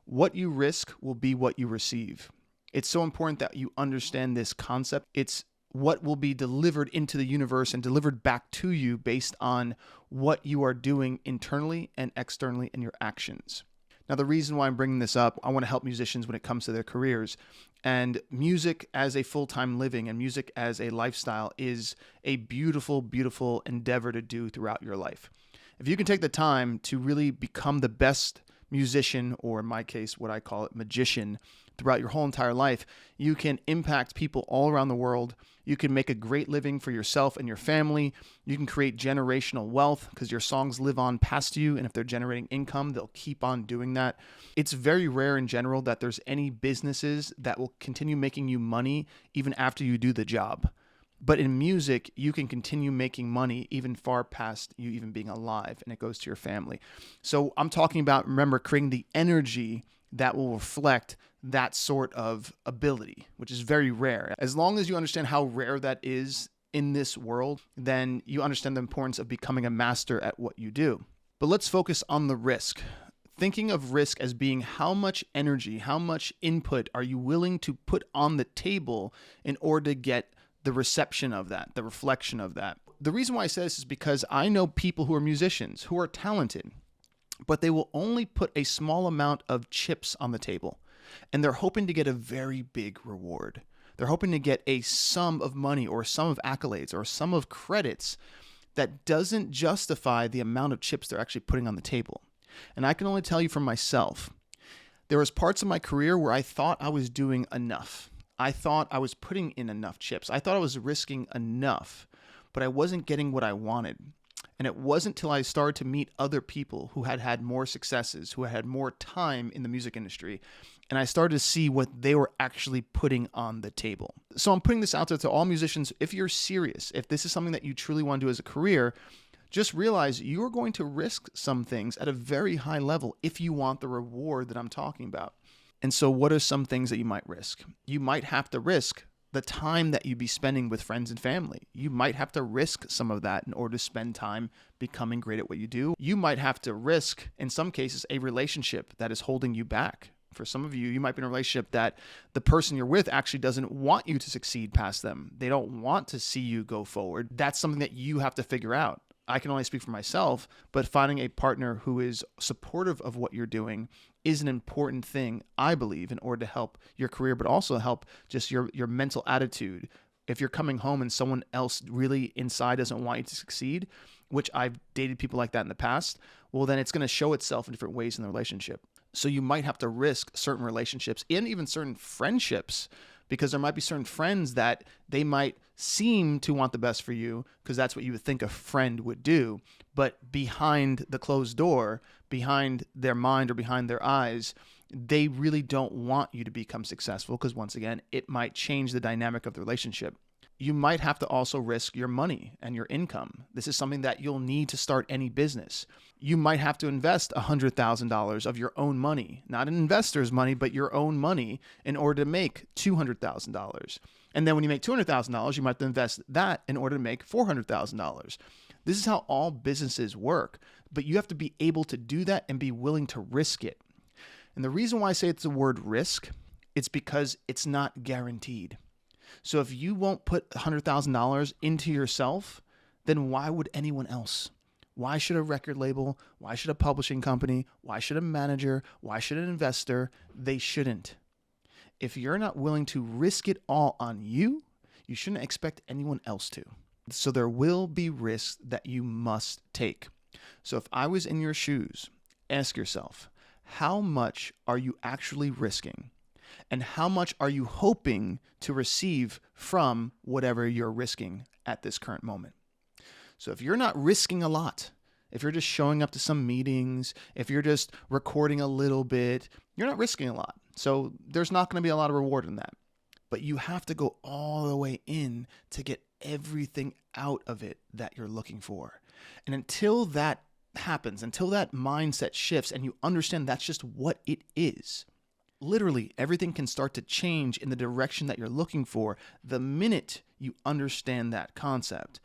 What you risk will be what you receive. It's so important that you understand this concept. It's what will be delivered into the universe and delivered back to you based on what you are doing internally and externally in your actions. Now, the reason why I'm bringing this up, I want to help musicians when it comes to their careers. And music as a full-time living and music as a lifestyle is a beautiful, beautiful endeavor to do throughout your life. If you can take the time to really become the best musician, or in my case, what I call it, magician, throughout your whole entire life, you can impact people all around the world. You can make a great living for yourself and your family. You can create generational wealth because your songs live on past you. And if they're generating income, they'll keep on doing that. It's very rare in general that there's any businesses that will continue making you money even after you do the job. But in music, you can continue making money even far past you even being alive, and it goes to your family. So I'm talking about, remember, creating the energy that will reflect that sort of ability, which is very rare. As long as you understand how rare that is in this world, then you understand the importance of becoming a master at what you do. But let's focus on the risk. Thinking of risk as being how much energy, how much input are you willing to put on the table in order to get the reception of that, the reflection of that. The reason why I say this is because I know people who are musicians, who are talented, but they will only put a small amount of chips on the table. And they're hoping to get a very big reward. They're hoping to get a sum of money or a sum of accolades or a sum of credits that doesn't justify the amount of chips they're actually putting on the table. And I can only tell you from myself, there was parts of my career where I thought I was doing enough. I thought I was putting in enough chips. I thought I was risking enough, but I wasn't getting what I wanted. And it wasn't till I started to meet other people who had had more successes, who had more time in the music industry, and I started to see what they were actually putting on the table. So I'm putting this out there to all musicians. If you're serious, if this is something that you truly want to do as a career, just realize you're going to risk some things at a very high level if you want the reward that I'm talking about. And so what are some things that you might risk? You might have to risk the time that you'd be spending with friends and family. You might have to risk some of that in order to spend time becoming great at what you do. You might have to risk, in some cases, a relationship that is holding you back. For some of you, you might be in a relationship that the person you're with actually doesn't want you to succeed past them. They don't want to see you go forward. That's something that you have to figure out. I can only speak for myself, but finding a partner who is supportive of what you're doing is an important thing, I believe, in order to help your career, but also help just your mental attitude. If you're coming home and someone else really inside doesn't want you to succeed, which I've dated people like that in the past, well, then it's going to show itself in different ways in the relationship. So you might have to risk certain relationships and even certain friendships, because there might be certain friends that they might seem to want the best for you because that's what you would think a friend would do. But behind the closed door, behind their mind or behind their eyes, they really don't want you to become successful because, once again, it might change the dynamic of the relationship. You might have to also risk your money and your income. This is something that you'll need to start any business. You might have to invest $100,000 of your own money, not an investor's money, but your own money in order to make $200,000. And then when you make $200,000, you might have to invest that in order to make $400,000. This is how all businesses work, but you have to be able to do that and be willing to risk it. And the reason why I say it's the word risk, it's because it's not guaranteed. So if you won't put $100,000 into yourself, then why would anyone else? Why should a record label? Why should a publishing company? Why should a manager? Why should an investor? They shouldn't. If you're not willing to risk it all on you, you shouldn't expect anyone else to. So there will be risks that you must take. So if I was in your shoes, ask yourself, how much are you actually risking? And how much are you hoping to receive from whatever you're risking at this current moment? So if you're not risking a lot, if you're just showing up to some meetings, if you're just recording a little bit, you're not risking a lot. So there's not going to be a lot of reward in that. But you have to go all the way in to get everything out of it that you're looking for. And until that happens, until that mindset shifts and you understand that's just what it is, literally everything can start to change in the direction that you're looking for the minute you understand that concept.